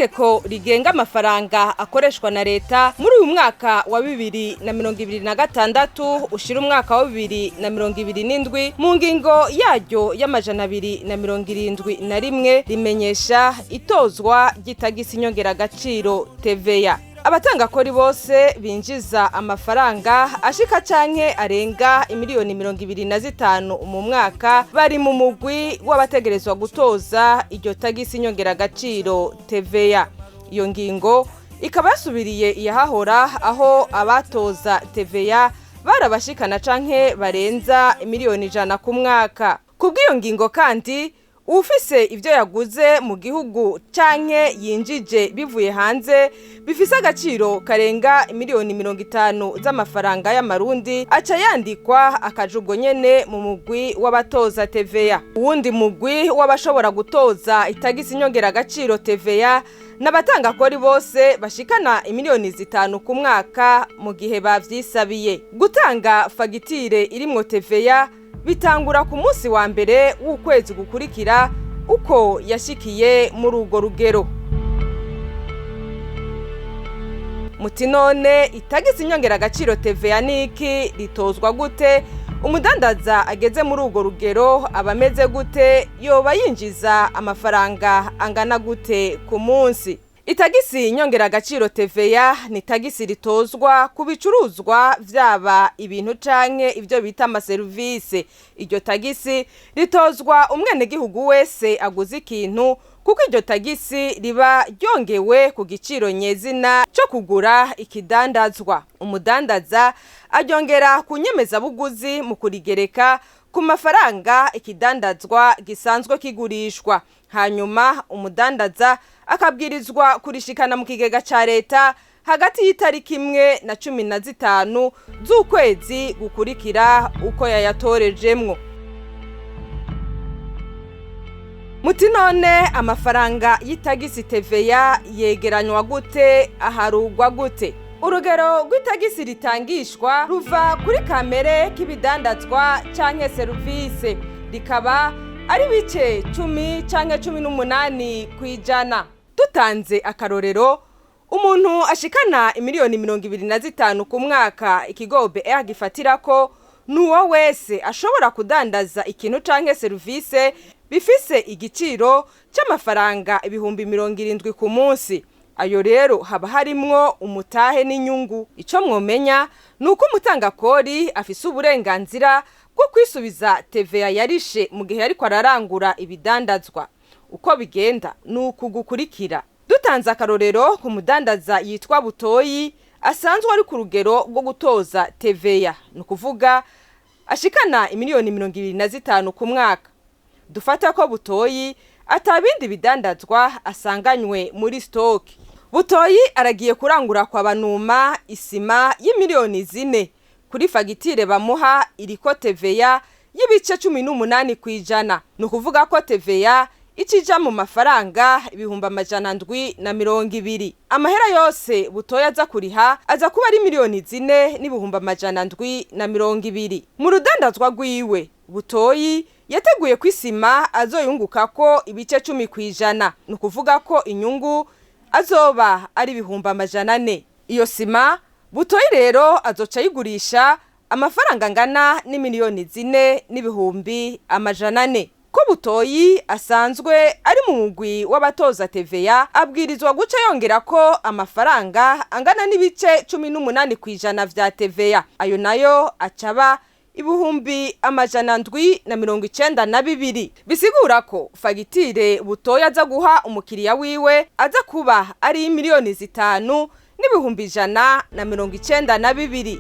itegeko rigenga amafaranga akoreshwa na Reta muri uyu mwaka wa 2026 ushira umwaka wa 2027 mu ngingo yaryo y'amajana 271 rimenyesha itozwa ry'itagisi nyongeragaciro TVA. Abatanga kori bose binjiza amafaranga ashika canke arenga imiriyoni 25 mu mwaka bari mu mugwi w'abategerezwa gutoza iryo tagisi nyongeragaciro TVA. Iyo ngingo ikaba yasubiriye iyahahora aho abatoza TVA barabashikana canke barenza imiriyoni 100 ku mwaka. Kubw'iyo ngingo kandi ufise ivyo yaguze mu gihugu canke yinjije bivuye hanze bifise agaciro karenga imiriyoni 50 z'amafaranga y'amarundi aca yandikwa akajugo nyene mu mugwi w'abatoza TVA. Uwundi mugwi w'abashobora gutoza itagisi nyongeragaciro TVA n'abatanga kori bose bashikana imiriyoni 5 ku mwaka mu gihe bavyisabiye. Gutanga fagitire irimwo TVA bitangura ku munsi wa mbere w'ukwezi gukurikira uko yashikiye muri urwo rugero. Muti none itagisi nyongeragaciro TVA niki ritozwa gute? Umudandaza ageze muri urwo rugero abameze gute? Yoba yinjiza amafaranga angana gute ku munsi? Itagisi nyongeragaciro TVA ni tagisi ritozwa ku bicuruzwa vyaba ibintu canke ivyo bita amaserivise. Iryo tagisi ritozwa umwene gihugu wese aguze ikintu kuko iryo tagisi riba ryongewe ku giciro nyezina cyo kugura ikidandazwa. Umudandaza aryongera kunyemeza buguzi mu kurigereka ku mafaranga ikidandazwa gisanzwe kigurishwa. Hanyuma umudandaza akabwirizwa kurishikana mu kigega ca Reta hagati y'itariki 1 na 15 z'ukwezi gukurikira uko yatorejwemwo. Muti none amafaranga y'itagisi TVA yegeranywa gute, aharugwa gute? Urugero rw'itagisi ritangishwa ruva kuri kamere k'ibidandazwa canke serivise rikaba ari bice 10 canke 18 kwijana. Dutanze akarorero, umuntu ashikana imiriyoni 25 ku mwaka ikigobe gifatirako nuwo wese ashobora kudandaza ikintu canke serivise bifise igiciro c'amafaranga ibihumbi 70 ku munsi. Ayo rero haba harimwo umutahe n'inyungu. Ico mwomenya nuko umutanga kori afise uburenganzira bwo kwisubiza TVA yarishe mu gihe ariko ararangura ibidandazwa. Uko bigenda nuko gukurikira. Dutanze akarorero ku mudandaza yitwa Butoyi asanzwe ari ku rugero rwo gutoza TVA, nukuvuga ashikana imiriyoni 25 ku mwaka. Dufata ko Butoyi atabindi bidandazwa asanganywe muri stock. Butoyi aragiye kurangura kwa banuma isima y'imiriyoni 4 kuri fagitire bamuha iriko TVA y'ibice 18 kwijana. Nukuvuga ko TVA icija mu mafaranga ibihumbi 720. Amahera yose Butoyi aza kuriha aza kuba ari miliyoni 4 n'ibihumbi 720. Mu rudandazwa rwiwe Butoyi yateguye kwisima azoyunguka ko ibice 10 kwijana. Nukuvuga ko inyungu azoba ari ibihumbi 400. Iyo sima Butoyi rero azoca yigurisha amafaranga ngana ni miliyoni 4 n'ibihumbi 400. Ko Butoyi asanzwe ari mu mugwi w'abatoza TVA abwirizwa guca yongera ko amafaranga angana n'ibice 18 kwijana vya TVA. Ayo nayo acaba ibihumbi 792. Bisigura ko fagitire Butoyi aza guha umukiriya wiwe aza kuba ari miliyoni 5 n'ibihumbi 192.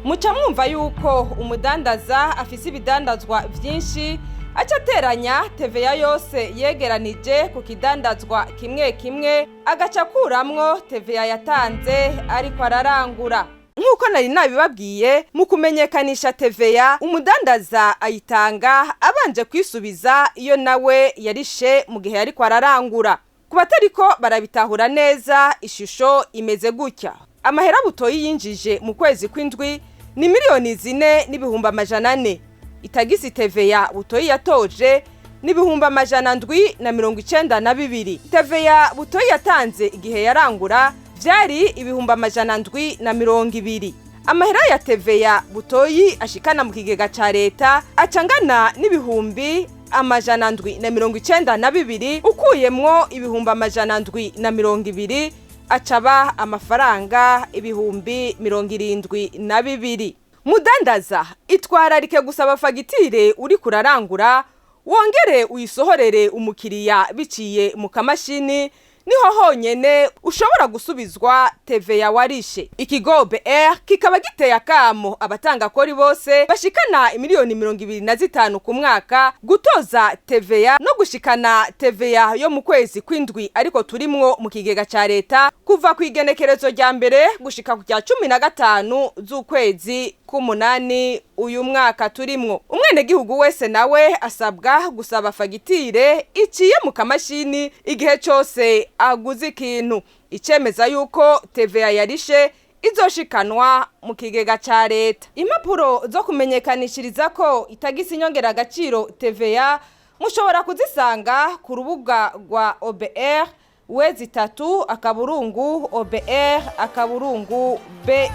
Muca mwumva yuko umudandaza afise ibidandazwa vyinshi acateranya TVA yose yegeranije ku kidandazwa kimwe kimwe agaca kuramwo TVA yatanze ariko ararangura. Nkuko nari nabibabwiye mu kumenyekanisha TVA umudandaza ayitanga abanje kwisubiza iyo nawe yarishe mu gihe ariko ararangura. Kubatariko barabitahura neza ishusho imeze gutya. Amahera Butoyi yinjije mu kwezi kw'indwi ni miliyoni 4 n'ibihumbi 400. Itagisi TVA Butoyi yatoje n'ibihumbi 792. TVA butoyi yatanze igihe yarangura vyari ibihumbi 720. Amahera ya TVA butoyi ashikana mu kigega ca leta acangana n'ibihumbi 792 ukuyemwo ibihumbi 720 acaba amafaranga ibihumbi 72. Mudandaza itwararike gusaba fagitire uri kurarangura wongere uyisohorere umukiriya biciye mu kamashini, niho honyene ushobora gusubizwa TVA warishe. Ikigo BR kikaba giteye akamo abatanga kori bose bashikana imiriyoni 25 ku mwaka gutoza TVA no gushikana TVA yo mu kwezi kw'indwi ariko turimwo mu kigega ca leta kuva ku igenekerezo rya mbere gushika ku rya 15 z'ukwezi k'umunani uyu mwaka turimwo. Umwene gihugu wese nawe asabwa gusaba fagitire iciye mu kamashini igihe cyose aguze ikintu, icemeza yuko TVA yarishe izoshikanwa mu kigega ca leta. Impapuro zo kumenyekanishiriza ko Itagisi nyongeragaciro TVA mushobora kuzisanga ku rubuga rwa OBR wezi 3 akaburungu OBR akaburungu BI.